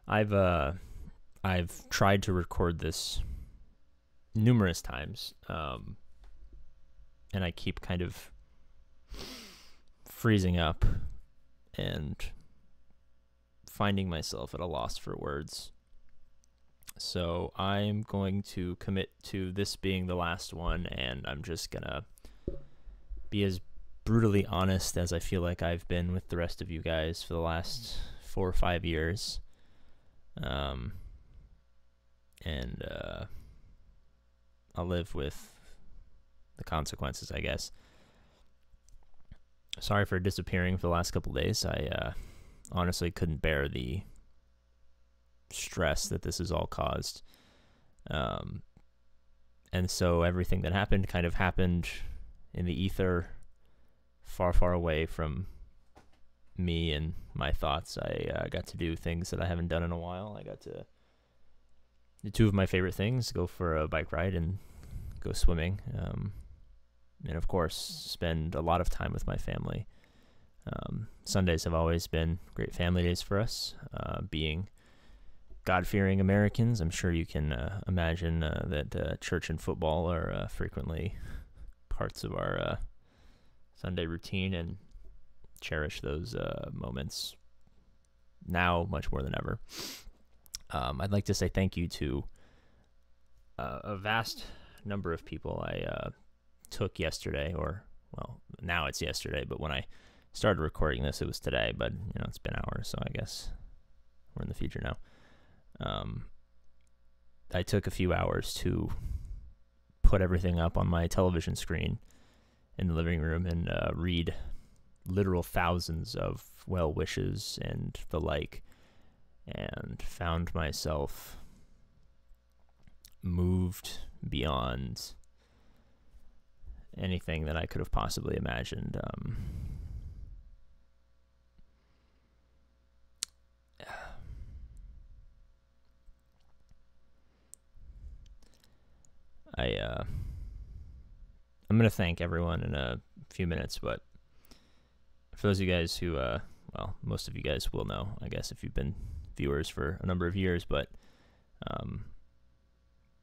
I've uh I've tried to record this numerous times, and I keep kind of freezing up and finding myself at a loss for words. So I'm going to commit to this being the last one, and I'm just gonna be as brutally honest as I feel like I've been with the rest of you guys for the last 4 or 5 years. Um, and I'll live with the consequences, I guess. Sorry for disappearing for the last couple days. I honestly couldn't bear the stress that this has all caused. And so everything that happened kind of happened in the ether, far, far away from me and my thoughts. I got to do things that I haven't done in a while. I got to do two of my favorite things: go for a bike ride and go swimming. And of course, spend a lot of time with my family. Sundays have always been great family days for us. Being God-fearing Americans, I'm sure you can imagine that church and football are frequently parts of our Sunday routine, and cherish those moments now much more than ever. I'd like to say thank you to a vast number of people I took yesterday, or, well, now it's yesterday, but when I started recording this, it was today, but, it's been hours, so I guess we're in the future now. I took a few hours to put everything up on my television screen in the living room and read literal thousands of well wishes and the like, and found myself moved beyond anything that I could have possibly imagined. I'm going to thank everyone in a few minutes, but for those of you guys who, well, most of you guys will know, I guess, if you've been viewers for a number of years, but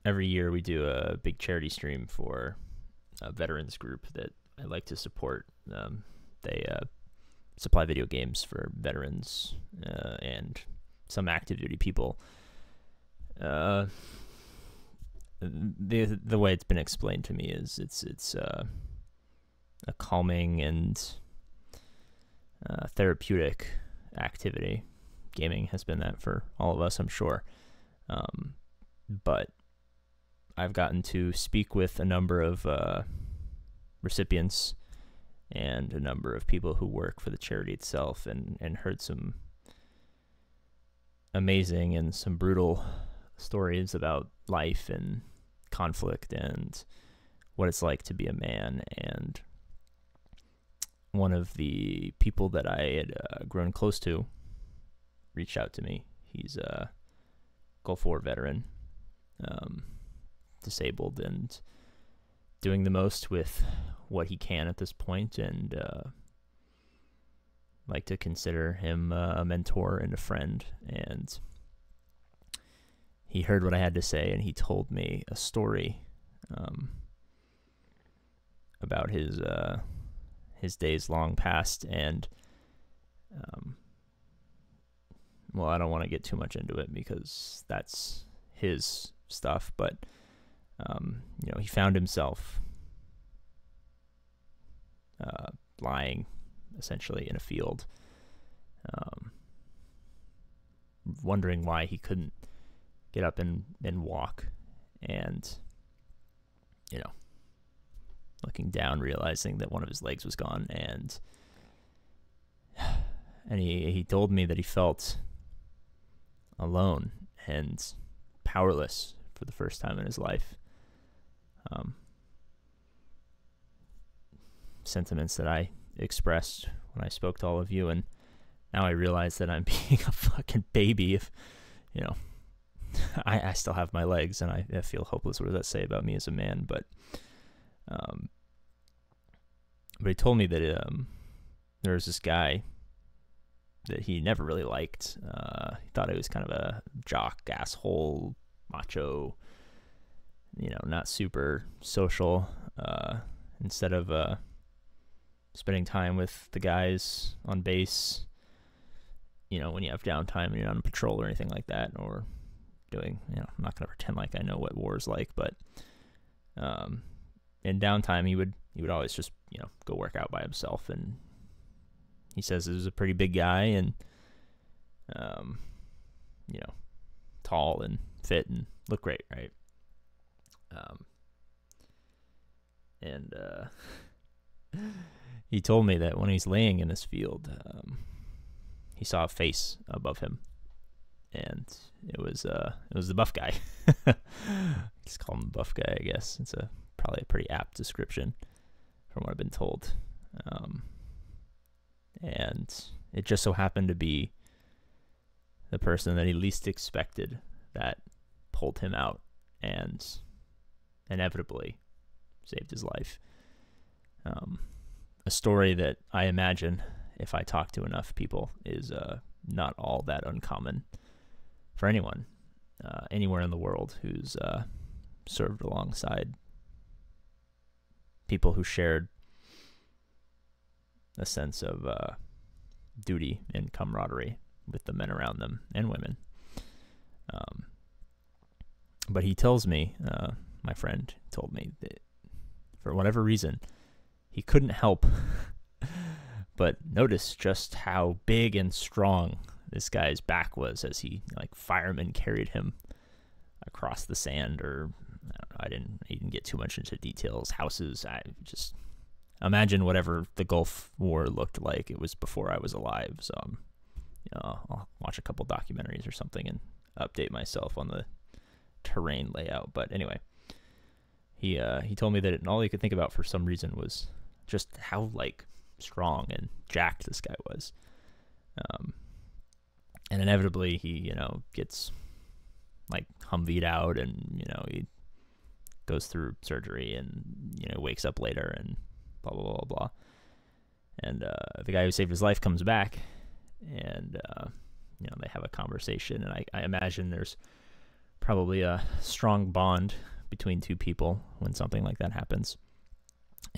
every year we do a big charity stream for a veterans group that I like to support. They supply video games for veterans and some active duty people. The way it's been explained to me is it's a calming and therapeutic activity. Gaming has been that for all of us, I'm sure. But I've gotten to speak with a number of recipients and a number of people who work for the charity itself, and heard some amazing and some brutal stories about life and conflict and what it's like to be a man. And one of the people that I had grown close to reached out to me. He's a Gulf War veteran, disabled, and doing the most with what he can at this point, and like to consider him a mentor and a friend. And he heard what I had to say, and he told me a story about his days long past. And well, I don't want to get too much into it because that's his stuff, but he found himself lying essentially in a field, wondering why he couldn't get up and walk, and looking down, realizing that one of his legs was gone, and he told me that he felt alone and powerless for the first time in his life. Sentiments that I expressed when I spoke to all of you, and now I realize that I'm being a fucking baby if I still have my legs, and I feel hopeless. What does that say about me as a man? But he told me that there was this guy that he never really liked. He thought I was kind of a jock, asshole, macho, not super social. Instead of spending time with the guys on base, when you have downtime and you're not on patrol or anything like that, or doing, I'm not going to pretend like I know what war is like, but in downtime, he would always just, go work out by himself. And he says he was a pretty big guy and, tall and fit and looked great, right? He told me that when he's laying in this field, he saw a face above him, and it was the buff guy. Just call him the buff guy, I guess. It's probably a pretty apt description from what I've been told. And it just so happened to be the person that he least expected that pulled him out and inevitably saved his life. A story that I imagine, if I talk to enough people, is not all that uncommon for anyone anywhere in the world who's served alongside people who shared a sense of duty and camaraderie with the men around them and women. But he tells me, my friend told me, that for whatever reason, he couldn't help but notice just how big and strong this guy's back was as he, like, firemen carried him across the sand, or I didn't get too much into details. Houses, I just imagine whatever the Gulf War looked like. It was before I was alive, so I'll watch a couple documentaries or something and update myself on the terrain layout. But anyway, he told me that all he could think about for some reason was just how, like, strong and jacked this guy was. And inevitably he, gets, like, Humveed out, and, he goes through surgery and, wakes up later and blah, blah, blah, blah. And the guy who saved his life comes back, and, they have a conversation. And I imagine there's probably a strong bond between two people when something like that happens.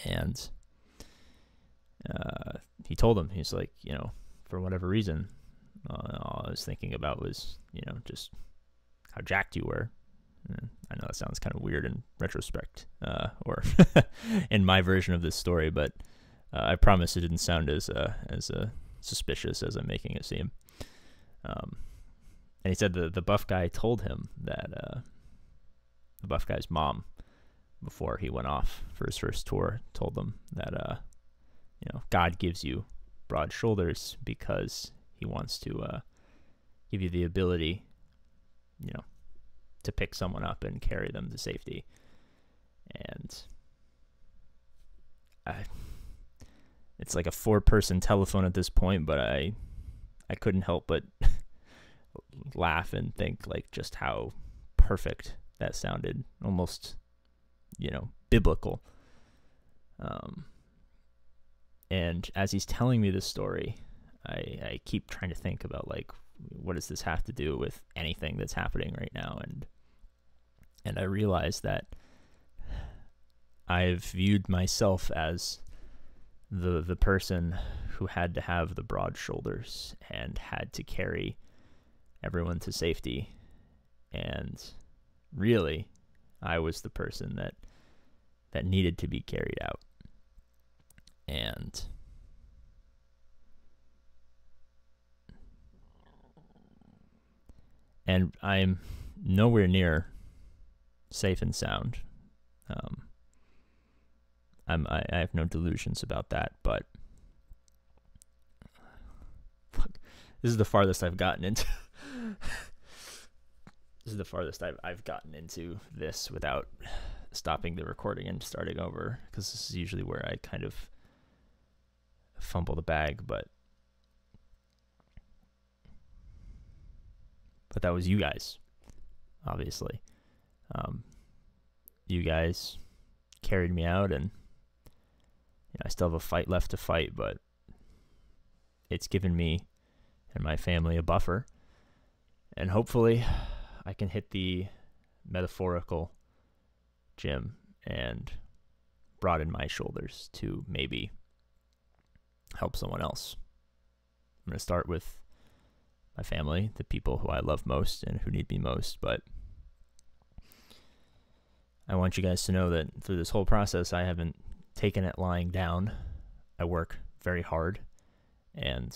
And he told him, he's like, for whatever reason, all I was thinking about was, just how jacked you were. And I know that sounds kind of weird in retrospect, or in my version of this story, but I promise it didn't sound as suspicious as I'm making it seem. And he said the buff guy told him that the buff guy's mom, before he went off for his first tour, told them that God gives you broad shoulders because he wants to give you the ability, to pick someone up and carry them to safety. And it's like a 4-person telephone at this point, but I couldn't help but laugh and think, like, just how perfect that sounded, almost, biblical. And as he's telling me this story, I keep trying to think about, like, what does this have to do with anything that's happening right now? And I realized that I've viewed myself as the person who had to have the broad shoulders and had to carry everyone to safety. And really, I was the person that needed to be carried out. And I'm nowhere near safe and sound. I have no delusions about that, but fuck, this is the farthest I've gotten into. This is the farthest I've gotten into this without stopping the recording and starting over, because this is usually where I kind of fumble the bag, but that was you guys, obviously. You guys carried me out, and I still have a fight left to fight, but it's given me and my family a buffer And hopefully I can hit the metaphorical gym and broaden my shoulders to maybe help someone else. I'm going to start with my family, the people who I love most and who need me most, but I want you guys to know that through this whole process, I haven't taken it lying down. I work very hard, and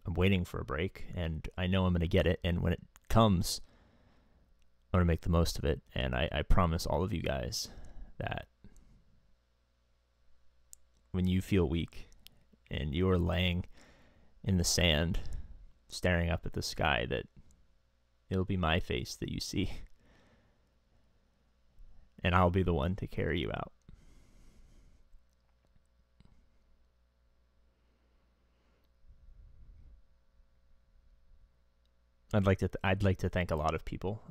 I'm waiting for a break, and I know I'm going to get it, and when it comes, I'm going to make the most of it, and I promise all of you guys that when you feel weak and you are laying in the sand staring up at the sky, that it'll be my face that you see, and I'll be the one to carry you out. I'd like to thank a lot of people,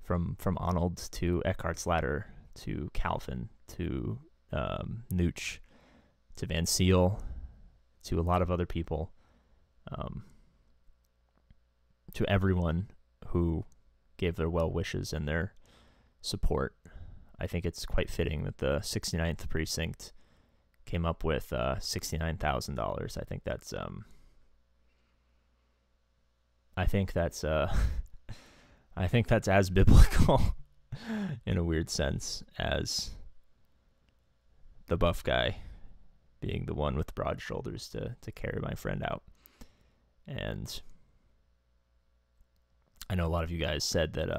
from Arnold to Eckhart's Ladder to Calvin to Nooch to Van Seal to a lot of other people, to everyone who gave their well wishes and their support. I think it's quite fitting that the 69th precinct came up with $69,000. I think that's as biblical in a weird sense as the buff guy being the one with broad shoulders to carry my friend out. And I know a lot of you guys said that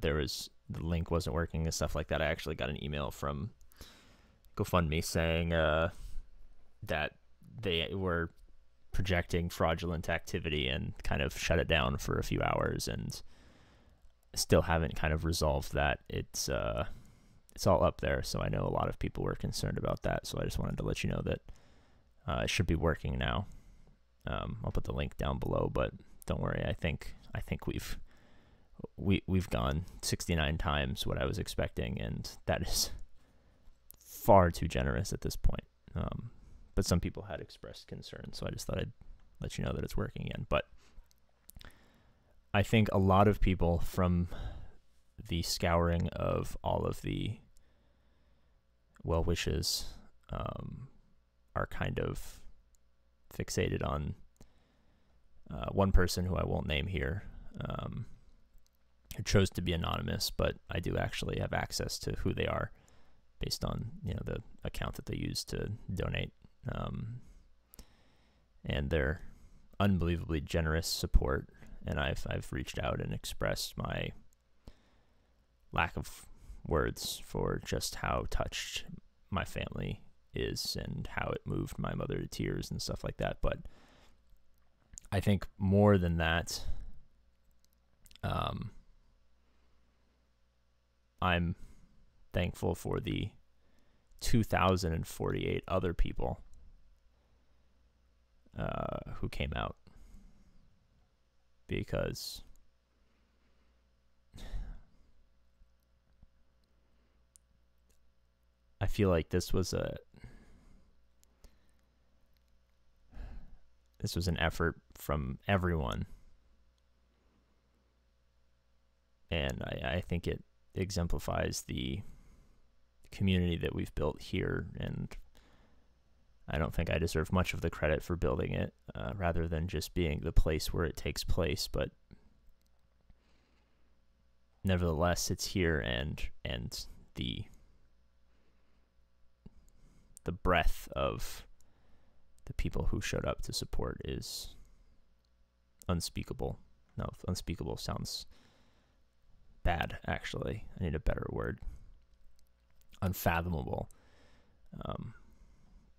there was, the link wasn't working and stuff like that. I actually got an email from GoFundMe saying that they were projecting fraudulent activity and kind of shut it down for a few hours, and still haven't kind of resolved that. It's all up there, so I know a lot of people were concerned about that, so I just wanted to let you know that it should be working now. I'll put the link down below, but don't worry, I think we've gone 69 times what I was expecting, and that is far too generous at this point. But some people had expressed concern, so I just thought I'd let you know that it's working again. But I think a lot of people, from the scouring of all of the well wishes, are kind of fixated on one person who I won't name here, who chose to be anonymous, but I do actually have access to who they are based on the account that they use to donate. And their unbelievably generous support, and I've reached out and expressed my lack of words for just how touched my family is and how it moved my mother to tears and stuff like that. But I think more than that, I'm thankful for the 2,048 other people who came out, because I feel like this was an effort from everyone, and I think it exemplifies the community that we've built here, and I don't think I deserve much of the credit for building it, rather than just being the place where it takes place. But nevertheless, it's here, and the breadth of the people who showed up to support is unspeakable. No, unspeakable sounds bad, actually. I need a better word. Unfathomable.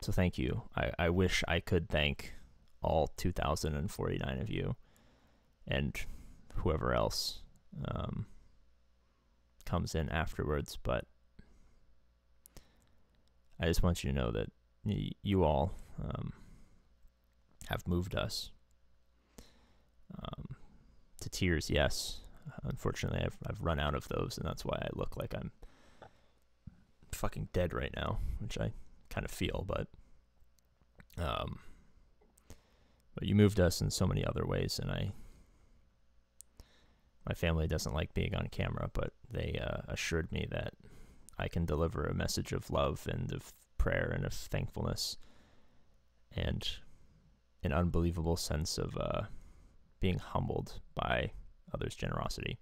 So thank you. I wish I could thank all 2,049 of you and whoever else comes in afterwards, but I just want you to know that you all have moved us to tears. Yes, unfortunately, I've run out of those, and that's why I look like I'm fucking dead right now, which I kind of feel. But But you moved us in so many other ways, and my family doesn't like being on camera, but they assured me that I can deliver a message of love and of prayer and of thankfulness and an unbelievable sense of being humbled by others' generosity.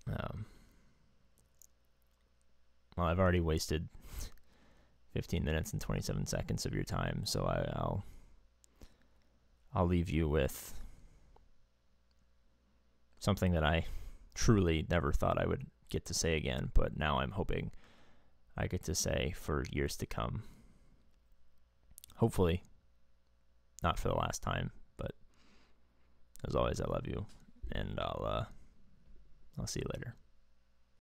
Well, I've already wasted 15 minutes and 27 seconds of your time, so I'll leave you with something that I truly never thought I would get to say again, but now I'm hoping I get to say for years to come. Hopefully, not for the last time, but as always, I love you, and I'll see you later.